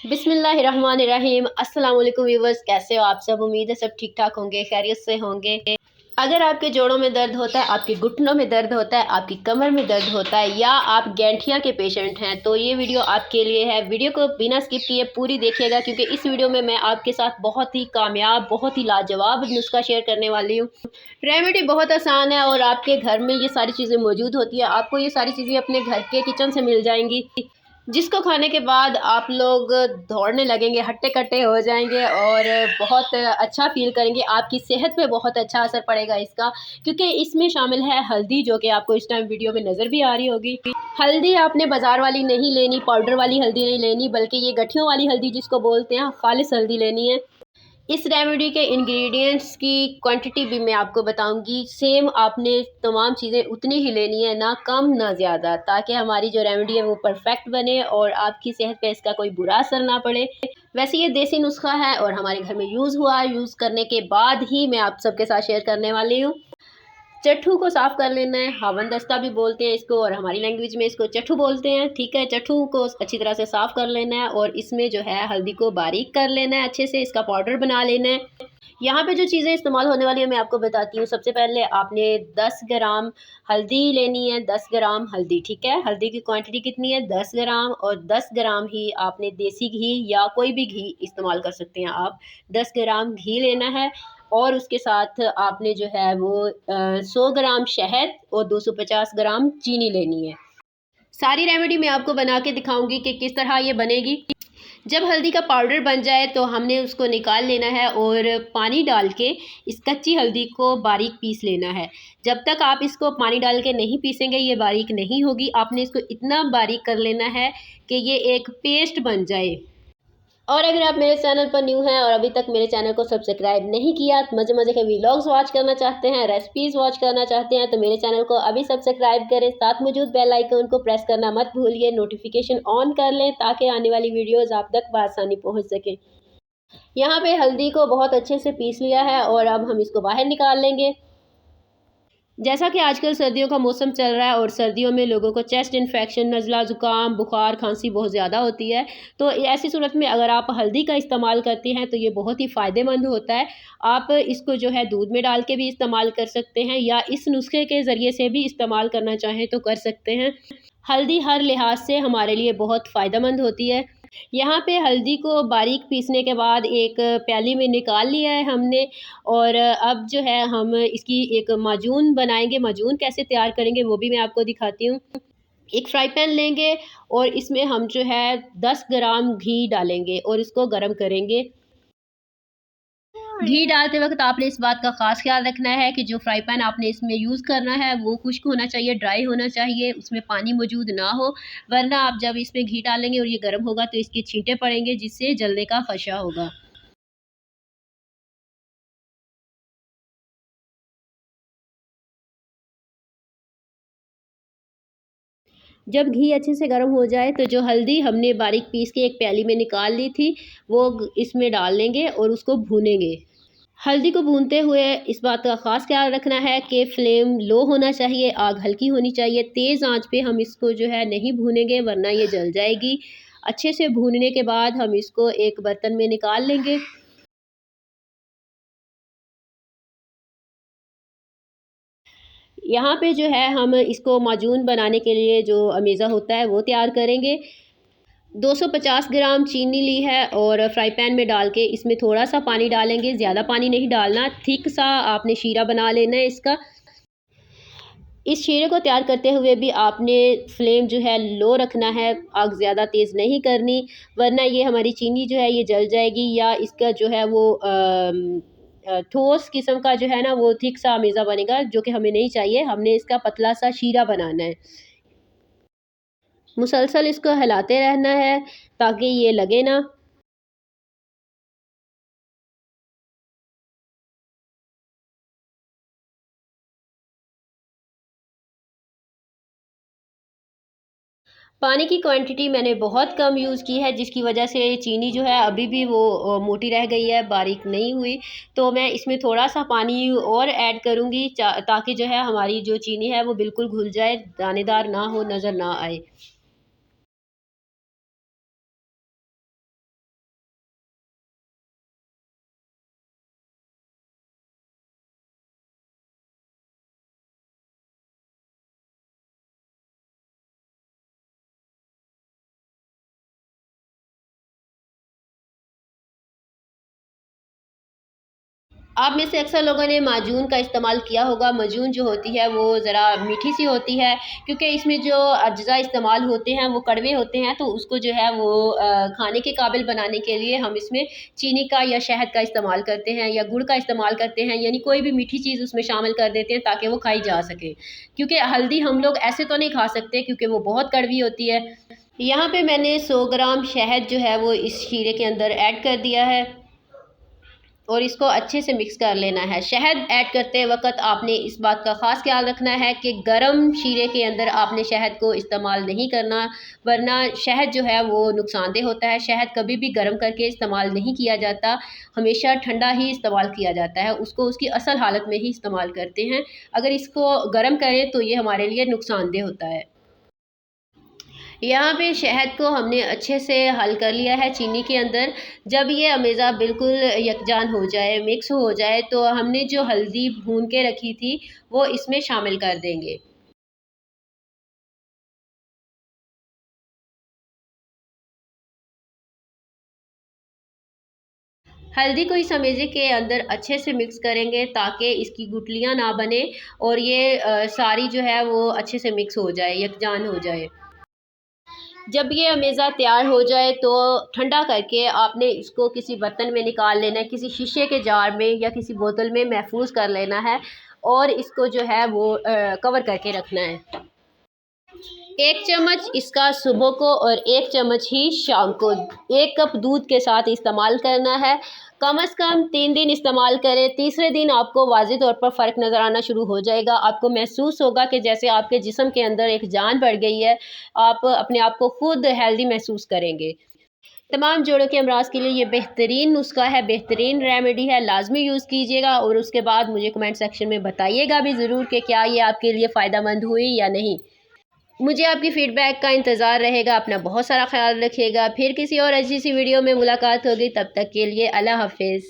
बिस्मिल्लाहिर्रहमानिर्रहीम। अस्सलाम वालेकुम व्यूवर्स, कैसे हो आप सब। उम्मीद है सब ठीक ठाक होंगे, खैरियत से होंगे। अगर आपके जोड़ों में दर्द होता है, आपके घुटनों में दर्द होता है, आपकी कमर में दर्द होता है या आप गैंठिया के पेशेंट हैं तो ये वीडियो आपके लिए है। वीडियो को बिना स्किप किए पूरी देखिएगा क्योंकि इस वीडियो में मैं आपके साथ बहुत ही कामयाब, बहुत ही लाजवाब नुस्खा शेयर करने वाली हूँ। रेमेडी बहुत आसान है और आपके घर में ये सारी चीज़ें मौजूद होती है। आपको ये सारी चीज़ें अपने घर के किचन से मिल जाएंगी, जिसको खाने के बाद आप लोग दौड़ने लगेंगे, हट्टे कट्टे हो जाएंगे और बहुत अच्छा फ़ील करेंगे। आपकी सेहत पे बहुत अच्छा असर पड़ेगा इसका, क्योंकि इसमें शामिल है हल्दी, जो कि आपको इस टाइम वीडियो में नज़र भी आ रही होगी। हल्दी आपने बाज़ार वाली नहीं लेनी, पाउडर वाली हल्दी नहीं लेनी, बल्कि ये गठियों वाली हल्दी जिसको बोलते हैं, खालिस हल्दी लेनी है। इस रेमेडी के इंग्रेडिएंट्स की क्वांटिटी भी मैं आपको बताऊंगी। सेम आपने तमाम चीज़ें उतनी ही लेनी है, ना कम ना ज़्यादा, ताकि हमारी जो रेमेडी है वो परफेक्ट बने और आपकी सेहत पे इसका कोई बुरा असर ना पड़े। वैसे ये देसी नुस्खा है और हमारे घर में यूज़ हुआ, यूज़ करने के बाद ही मैं आप सबके साथ शेयर करने वाली हूँ। चट्ठू को साफ़ कर लेना है, हावन दस्ता भी बोलते हैं इसको और हमारी लैंग्वेज में इसको चट्ठू बोलते हैं, ठीक है। चट्ठू को अच्छी तरह से साफ़ कर लेना है और इसमें जो है हल्दी को बारीक कर लेना है, अच्छे से इसका पाउडर बना लेना है। यहाँ पे जो चीज़ें इस्तेमाल होने वाली है मैं आपको बताती हूँ। सबसे पहले आपने 10 ग्राम हल्दी लेनी है, 10 ग्राम हल्दी, ठीक है। हल्दी की क्वांटिटी कितनी है, 10 ग्राम, और 10 ग्राम ही आपने देसी घी या कोई भी घी इस्तेमाल कर सकते हैं आप। 10 ग्राम घी लेना है और उसके साथ आपने जो है वो 100 ग्राम शहद और 250 ग्राम चीनी लेनी है। सारी रेमेडी मैं आपको बना के दिखाऊंगी कि किस तरह ये बनेगी। जब हल्दी का पाउडर बन जाए तो हमने उसको निकाल लेना है और पानी डाल के इस कच्ची हल्दी को बारीक पीस लेना है। जब तक आप इसको पानी डाल के नहीं पीसेंगे ये बारीक नहीं होगी। आपने इसको इतना बारीक कर लेना है कि ये एक पेस्ट बन जाए। और अगर आप मेरे चैनल पर न्यू हैं और अभी तक मेरे चैनल को सब्सक्राइब नहीं किया, मज़े मज़े के व्लॉग्स वॉच करना चाहते हैं, रेसिपीज़ वॉच करना चाहते हैं, तो मेरे चैनल को अभी सब्सक्राइब करें। साथ मौजूद बेल आइकन को प्रेस करना मत भूलिए, नोटिफिकेशन ऑन कर लें ताकि आने वाली वीडियोज़ आप तक बआसानी पहुँच सकें। यहाँ पे हल्दी को बहुत अच्छे से पीस लिया है और अब हम इसको बाहर निकाल लेंगे। जैसा कि आजकल सर्दियों का मौसम चल रहा है और सर्दियों में लोगों को चेस्ट इन्फेक्शन, नज़ला, ज़ुकाम, बुखार, खांसी बहुत ज़्यादा होती है। तो ऐसी सूरत में अगर आप हल्दी का इस्तेमाल करती हैं तो ये बहुत ही फ़ायदेमंद होता है। आप इसको जो है दूध में डाल के भी इस्तेमाल कर सकते हैं या इस नुस्खे के ज़रिए से भी इस्तेमाल करना चाहें तो कर सकते हैं। हल्दी हर लिहाज से हमारे लिए बहुत फ़ायदेमंद होती है। यहाँ पे हल्दी को बारीक पीसने के बाद एक प्याली में निकाल लिया है हमने और अब जो है हम इसकी एक माजून बनाएंगे। माजून कैसे तैयार करेंगे वो भी मैं आपको दिखाती हूँ। एक फ्राई पैन लेंगे और इसमें हम जो है 10 ग्राम घी डालेंगे और इसको गर्म करेंगे। घी डालते वक्त आपने इस बात का ख़ास ख्याल रखना है कि जो फ्राई पैन आपने इसमें यूज़ करना है वो खुश्क होना चाहिए, ड्राई होना चाहिए, उसमें पानी मौजूद ना हो। वरना आप जब इसमें घी डालेंगे और ये गर्म होगा तो इसके छींटे पड़ेंगे जिससे जलने का खदशा होगा। जब घी अच्छे से गर्म हो जाए तो जो हल्दी हमने बारीक पीस के एक प्याली में निकाल ली थी वो इसमें डाल लेंगे और उसको भूनेंगे। हल्दी को भूनते हुए इस बात का ख़ास ख्याल रखना है कि फ्लेम लो होना चाहिए, आग हल्की होनी चाहिए। तेज़ आंच पे हम इसको जो है नहीं भूनेंगे वरना ये जल जाएगी। अच्छे से भूनने के बाद हम इसको एक बर्तन में निकाल लेंगे। यहाँ पे जो है हम इसको माजून बनाने के लिए जो अमेज़ा होता है वो तैयार करेंगे। 250 ग्राम चीनी ली है और फ्राई पैन में डाल के इसमें थोड़ा सा पानी डालेंगे, ज़्यादा पानी नहीं डालना, थिक सा आपने शीरा बना लेना है इसका। इस शीरे को तैयार करते हुए भी आपने फ्लेम जो है लो रखना है, आग ज़्यादा तेज़ नहीं करनी, वरना ये हमारी चीनी जो है ये जल जाएगी या इसका जो है वो ठोस किस्म का जो है ना वो थिक सा अमेज़ा बनेगा, जो कि हमें नहीं चाहिए। हमने इसका पतला सा शीरा बनाना है। मुसलसल इसको हिलाते रहना है ताकि ये लगे ना। पानी की क्वांटिटी मैंने बहुत कम यूज़ की है जिसकी वजह से चीनी जो है अभी भी वो मोटी रह गई है, बारीक नहीं हुई। तो मैं इसमें थोड़ा सा पानी और ऐड करूँगी ताकि जो है हमारी जो चीनी है वो बिल्कुल घुल जाए, दानेदार ना हो, नज़र ना आए। आप में से अक्सर लोगों ने माजून का इस्तेमाल किया होगा। माजून जो होती है वो ज़रा मीठी सी होती है, क्योंकि इसमें जो अज्जा इस्तेमाल होते हैं वो कड़वे होते हैं, तो उसको जो है वो खाने के काबिल बनाने के लिए हम इसमें चीनी का या शहद का इस्तेमाल करते हैं या गुड़ का इस्तेमाल करते हैं, यानी कोई भी मीठी चीज़ उसमें शामिल कर देते हैं ताकि वो खाई जा सके। क्योंकि हल्दी हम लोग ऐसे तो नहीं खा सकते क्योंकि वो बहुत कड़वी होती है। यहाँ पे मैंने 100 ग्राम शहद जो है वो इस शीरे के अंदर ऐड कर दिया है और इसको अच्छे से मिक्स कर लेना है। शहद ऐड करते वक्त आपने इस बात का ख़ास ख्याल रखना है कि गरम शीरे के अंदर आपने शहद को इस्तेमाल नहीं करना, वरना शहद जो है वो नुकसानदेह होता है। शहद कभी भी गर्म करके इस्तेमाल नहीं किया जाता, हमेशा ठंडा ही इस्तेमाल किया जाता है। उसको उसकी असल हालत में ही इस्तेमाल करते हैं। अगर इसको गर्म करें तो ये हमारे लिए नुकसानदेह होता है। यहाँ पे शहद को हमने अच्छे से हल कर लिया है चीनी के अंदर। जब ये अमेज़ा बिल्कुल यकजान हो जाए, मिक्स हो जाए, तो हमने जो हल्दी भून के रखी थी वो इसमें शामिल कर देंगे। हल्दी को इस अमेज़े के अंदर अच्छे से मिक्स करेंगे ताकि इसकी गुठलियाँ ना बने और ये सारी जो है वो अच्छे से मिक्स हो जाए, यकजान हो जाए। जब ये अमेज़ा तैयार हो जाए तो ठंडा करके आपने इसको किसी बर्तन में निकाल लेना है, किसी शीशे के जार में या किसी बोतल में महफूज कर लेना है और इसको जो है वो कवर करके रखना है। 1 चम्मच इसका सुबह को और 1 चम्मच ही शाम को 1 कप दूध के साथ इस्तेमाल करना है। कम से कम 3 दिन इस्तेमाल करें, तीसरे दिन आपको वाज़ेह तौर पर फ़र्क नज़र आना शुरू हो जाएगा। आपको महसूस होगा कि जैसे आपके जिस्म के अंदर एक जान बढ़ गई है, आप अपने आप को खुद हेल्दी महसूस करेंगे। तमाम जोड़ों के अमराज के लिए ये बेहतरीन नुस्खा है, बेहतरीन रेमेडी है, लाज़मी यूज़ कीजिएगा और उसके बाद मुझे कमेंट सेक्शन में बताइएगा भी ज़रूर कि क्या ये आपके लिए फ़ायदेमंद हुई या नहीं। मुझे आपकी फ़ीडबैक का इंतज़ार रहेगा। अपना बहुत सारा ख़्याल रखिएगा। फिर किसी और अच्छी सी वीडियो में मुलाकात होगी, तब तक के लिए अल्लाह हाफ़िज़।